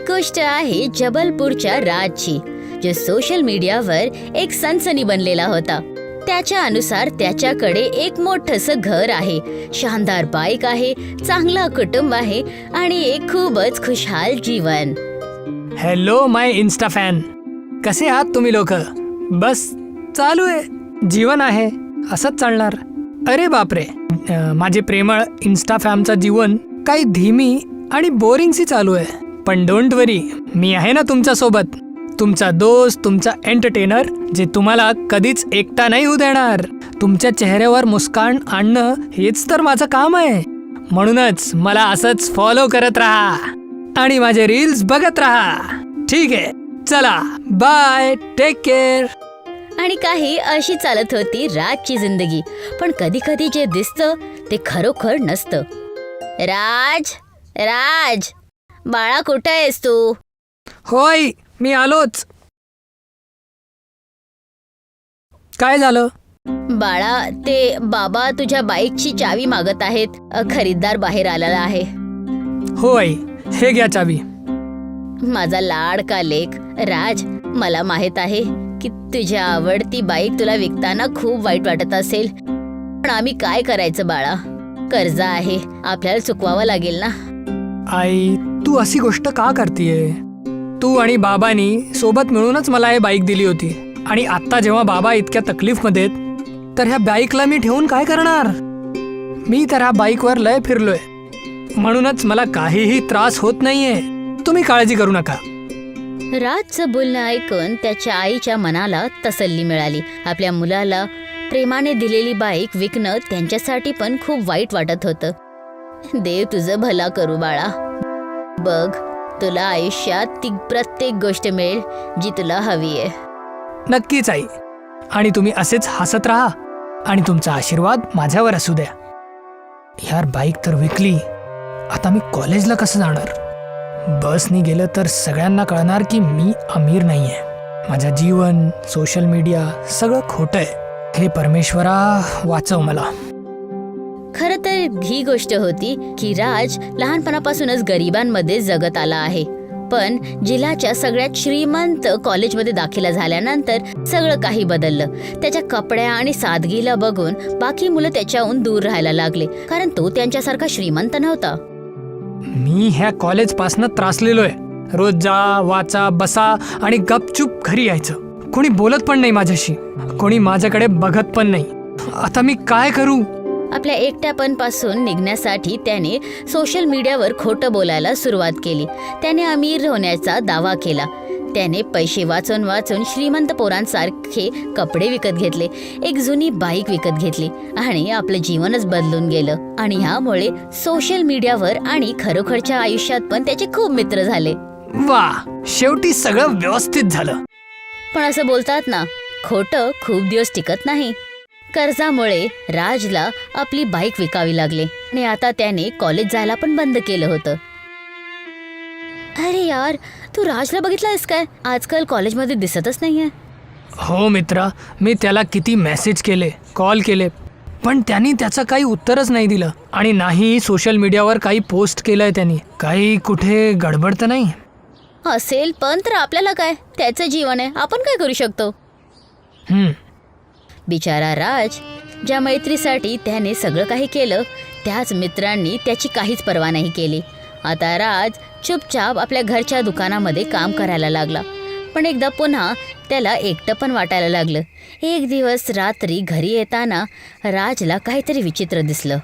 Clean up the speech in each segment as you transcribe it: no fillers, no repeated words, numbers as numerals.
गोष्ट आहे जबलपूरच्या राजची, जो सोशल मीडियावर एक सनसनी बनलेला होता. त्याच्या अनुसार त्याच्याकडे एक मोठंसं घर आहे, शानदार बाईक आहे, चांगला कुटुंब आहे आणि एक खूपच खुशहाल जीवन. हॅलो माय इन्स्टा फॅन, कसे आहात तुम्ही लोक? बस चालू आहे, जीवन आहे, असंच चालणार. अरे बापरे, माझे प्रेमळ इन्स्टा फॅमचं जीवन काही धीमी आणि बोरिंगशी चालू आहे. पण डोंट वरी, मी आहे ना तुमच्या सोबत, तुमचा दोस्त, तुमचा एंटरटेनर, जे तुम्हाला कधीच एकटा नाही होऊ देणार. तुमच्या चेहऱ्यावर मुस्कान आणणं हेच तर माझं काम आहे. म्हणूनच मला असंच फॉलो करत राहा आणि माझे रील्स बघत राहा. ठीक आहे, चला बाय, टेक केअर. आणि काही अशी चालत होती राजची जिंदगी. पण कधी कधी जे दिसतं ते खरोखर नसतं. राज, राज, बाळा कुठे आहेस तू? होय, मी आलोच. काय झालं? बाळा, ते बाबा तुझ्या बाईकची चावी मागत आहेत. खरीददार बाहेर आलेला आहे. होय, हे घ्या चावी. माझा लाडका लेक राज, मला माहित आहे की तुझी आवडती बाईक तुला विकताना खूप वाईट वाटत असेल. पण आम्ही काय करायचं बाळा? कर्ज आहे, आपल्याला चुकवावं लागेल ना. आई, तू अशी गोष्ट का करतीये? तू आणि बाबांनी सोबत मिळूनच मला हे बाईक दिली होती. आणि आता जेव्हा बाबा इतक्या तकलीफमध्ये आहेत, तर ह्या बाईकला मी ठेवून काय करणार? मी तर ह्या बाईकवर लय फिरलोय, म्हणूनच मला काहीही त्रास होत नाहीये. तुम्ही काळजी करू नका. राजचं बोलणं ऐकून त्याच्या आईच्या मनाला तसल्ली मिळाली. आपल्या मुलाला प्रेमाने दिलेली बाईक विकणं त्यांच्यासाठी पण खूप वाईट वाटत होतं. देव तुझं भला करू बाळा. बघ, तुला आयुष्यात ती प्रत्येक गोष्ट मिळेल जी तुला हवी आहे. नक्कीच आई. आणि तुम्ही असेच हसत राहा आणि तुमचा आशीर्वाद माझ्यावर असू द्या. यार, बाईक तर विकली, आता मी कॉलेजला कसं जाणार? बसनी गेलं तर सगळ्यांना कळणार की मी अमीर नाहीये. माझं जीवन, सोशल मीडिया सगळं खोटं आहे. हे परमेश्वरा, वाचव मला. खरं तर ही गोष्ट होती की राज लहानपणापासूनच गरिबांमध्ये जगत आला आहे. पण जिल्ह्याच्या सगळ्यात श्रीमंत कॉलेजमध्ये दाखिला झाल्यानंतर सगळं काही बदललं. त्याच्या कपड्या आणि सादगीला बघून बाकी मुलं त्याच्याहून दूर राहायला लागले, कारण तो त्यांच्यासारखा श्रीमंत नव्हता. मी ह्या कॉलेजपासनं त्रासलेलोय. रोज जा, वाचा, बसा आणि गपचूप घरी यायचं. कोणी बोलत पण नाही माझ्याशी, कोणी माझ्याकडे बघत पण नाही. आता मी काय करू? आपल्या एकट्यापणापासून निघण्यासाठी त्याने सोशल मीडियावर खोटं बोलायला सुरुवात केली. त्याने अमीर होण्याचा दावा केला. त्याने पैसे वाचून वाचून श्रीमंत पोरांसारखे कपडे विकत घेतले, एक जुनी बाईक विकत घेतली आणि आपलं जीवनच बदलून गेलं. आणि ह्यामुळे सोशल मीडियावर आणि खरोखरच्या आयुष्यात पण त्याचे खूप मित्र झाले. वा, शेवटी सगळं व्यवस्थित झालं. पण असं बोलतात ना, खोटं खूप दिवस टिकत नाही. कर्जामुळे राजला आपली बाईक विकावी लागली आणि आता त्याने कॉलेज जायला पण बंद केलं होतं. अरे यार, तू राजला बघितलंयस काय? आजकाल कॉलेजमध्ये दिसतच नाहीये. हो मित्रा, मी त्याला किती मेसेज केले, कॉल केले, पण त्यांनी त्याचं काही उत्तरच नाही दिलं. आणि नाही सोशल मीडियावर काही पोस्ट केलंय त्यांनी. काही कुठे गडबड तर नाही असेल, पण तर आपल्याला काय? त्याचं जीवन आहे, आपण काय करू शकतो? बिचारा राज, ज्या मैत्रीसाठी त्याने सगळं काही केलं, त्याच मित्रांनी त्याची काहीच पर्वा नाही केली. आता राज चुपचाप आपल्या घरच्या दुकानामध्ये काम करायला लागला. पण एकदा पुन्हा त्याला एकटं पण वाटायला लागलं. एक दिवस रात्री घरी येताना राजला काहीतरी विचित्र दिसलं.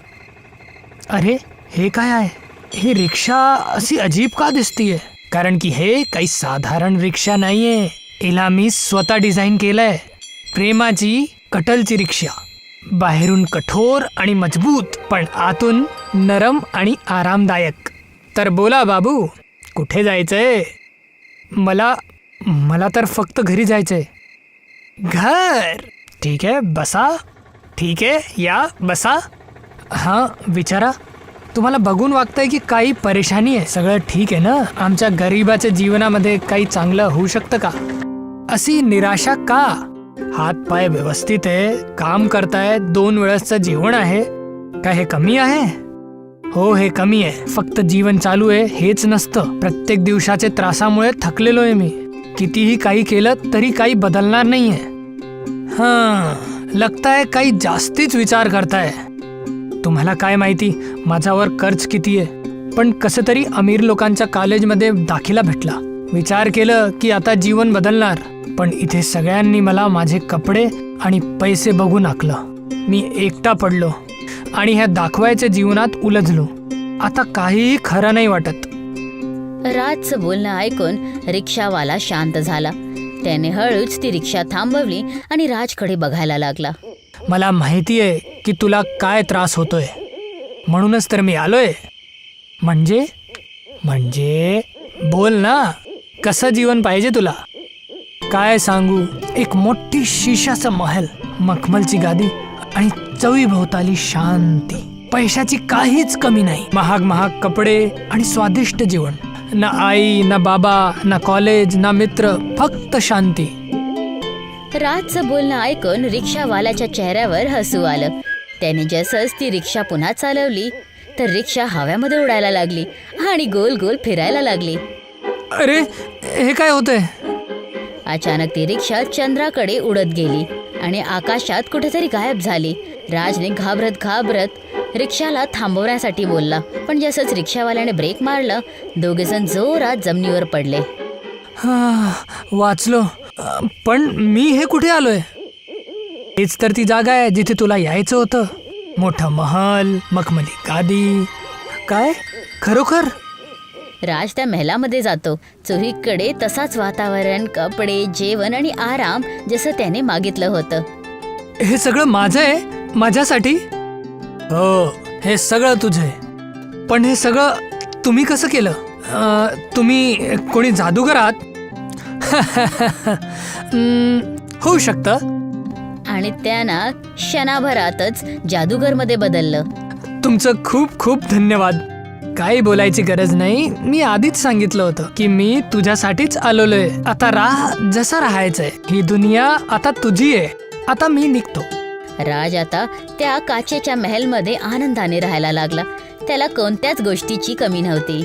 अरे, हे काय आहे? ही रिक्षा अशी अजीब का दिसतीये? कारण की हे काही साधारण रिक्षा नाहीये. हिला मी स्वतः डिझाईन केलंय. प्रेमाची कटलची रिक्षा. बाहेरून कठोर आणि मजबूत, पण आतून नरम आणि आरामदायक. तर बोला बाबू, कुठे जायचंय? मला तर फक्त घरी जायचंय. घर? ठीक आहे, बसा. ठीक आहे, या बसा. हां, विचारा. तुम्हाला बघून वाटतंय की काही परेशानी आहे? सगळं ठीक आहे ना? आमच्या गरिबाच्या जीवनामध्ये काही चांगलं होऊ शकतं का? अशी निराशा का? हात पाय व्यवस्थित आहे, काम करताय, 2 वेळेसचं जेवण आहे. काय हे कमी आहे? हो, हे कमी आहे. फक्त जीवन चालू आहे हेच नसतं. प्रत्येक दिवसाचे त्रासामुळे थकलेलो आहे मी. कितीही काही केलं तरी काही बदलणार नाहीये. लगताय काही जास्तीच विचार करताय. तुम्हाला काय माहिती माझ्यावर कर्ज किती आहे. पण कसं तरी अमीर लोकांच्या कॉलेजमध्ये दाखिला भेटला. विचार केलं की आता जीवन बदलणार. पण इथे सगळ्यांनी मला माझे कपडे आणि पैसे बघून आखलं. मी एकटा पडलो आणि ह्या दाखवायच्या जीवनात उलझलो. आता काहीही खरं नाही वाटत. राजचं बोलणं ऐकून रिक्षावाला शांत झाला. त्याने हळूच ती रिक्षा थांबवली आणि राजकडे बघायला लागला. मला माहिती आहे की तुला काय त्रास होतोय, म्हणूनच तर मी आलोय. म्हणजे बोल ना, कसं जीवन पाहिजे तुला? काय सांगू, एक मोठी शिशाचा महल, मखमलची गादी आणि चवीभोवताली शांती. पैशाची काहीच कमी नाही. महाग महाग कपडे आणि स्वादिष्ट जेवण. ना आई, ना बाबा, ना कॉलेज, ना मित्र, फक्त शांती. राजचं बोलणं ऐकून रिक्षावाल्याच्या चेहऱ्यावर हसू आलं. त्याने जसंच ती रिक्षा पुन्हा चालवली तर रिक्षा हव्यामध्ये उडायला लागली आणि गोल गोल फिरायला लागली. अरे, हे काय होतंय? अचानक ती रिक्षा चंद्राकडे उडत गेली आणि आकाशात कुठेतरी गायब झाली. राजने घाबरत रिक्षाला थांबवण्यासाठी बोलला. पण जसंच रिक्षावाल्याने ब्रेक मारलं, दोघेजण जोरात जमिनीवर पडले. वाचलो. पण मी हे कुठे आलोय? हेच तर ती जागा आहे जिथे तुला यायचं होतं. मोठा महल, मखमली गादी. काय खरोखर? राज त्या महलामध्ये जातो. चोहीकडे तसाच वातावरण, कपडे, जेवण आणि आराम जसं त्याने मागितलं होतं. हे सगळं माझं आहे, माझ्यासाठी? हो, हे सगळं तुझं आहे. पण हे सगळं तुम्ही कसं केलं? तुम्ही कोणी जादूगर आहात? होऊ शकतं. आणि त्यांना क्षणाभरातच जादूगरमध्ये बदललं. तुमचं खूप खूप धन्यवाद. काही बोलायची गरज नाही. मी आधीच सांगितलं होतं की मी तुझ्यासाठीच आलोय. आता राह जसं राहायचंय. ही दुनिया आता तुझी आहे. आता मी निघतो. राज आता त्या काचेच्या महलमध्ये आनंदाने राहायला लागला. त्याला कोणत्याच गोष्टीची कमी नव्हती.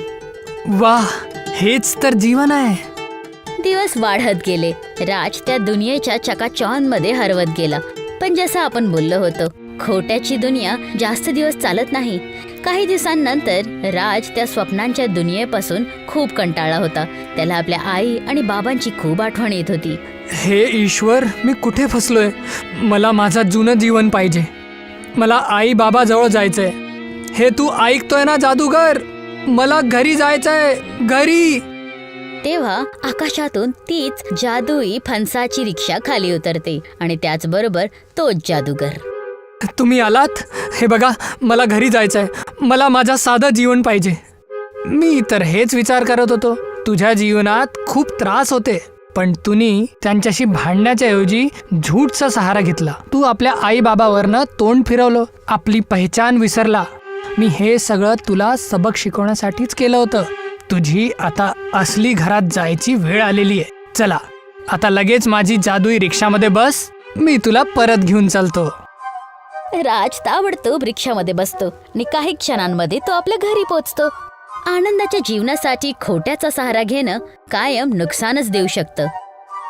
वाह, हेच तर जीवन आहे. दिवस वाढत गेले. राज त्या दुनियेच्या चकाचौंधमध्ये हरवत गेला. पण जसं आपण बोललो होतो, खोट्याची दुनिया जास्त दिवस चालत नाही. काही दिवसांनंतर राज त्या स्वप्नांच्या दुनियेपासून खूप कंटाळला होता. त्याला आपल्या आई आणि बाबांची खूप आठवण येत होती. हे ईश्वर, मी कुठे फसलोय? मला माझा जुनं जीवन पाहिजे. मला आई बाबा जवळ जायचंय. हे तू ऐकतोय ना जादूगर? मला घरी जायचंय, घरी. तेव्हा आकाशातून तीच जादुई फणसाची रिक्षा खाली उतरते आणि त्याचबरोबर तोच जादूगर. तुम्ही आलात? हे बघा, मला घरी जायचंय. मला माझा साधं जीवन पाहिजे. मी तर हेच विचार करत होतो. तुझ्या जीवनात खूप त्रास होते, पण तुम्ही त्यांच्याशी भांडण्याच्या ऐवजी झूटचा सहारा घेतला. तू आपल्या आई बाबावरनं तोंड फिरवलं, आपली पहिचान विसरला. मी हे सगळं तुला सबक शिकवण्यासाठीच केलं होतं. तुझी आता असली घरात जायची वेळ आलेली आहे. चला, आता लगेच माझी जादुई रिक्षामध्ये बस. मी तुला परत घेऊन चालतो. राज ताबडतोब रिक्षामध्ये बसतो आणि काही क्षणांमध्ये तो आपल्या घरी पोहोचतो. आनंदाच्या जीवनासाठी खोट्याचा सहारा घेणं कायम नुकसानच देऊ शकतं.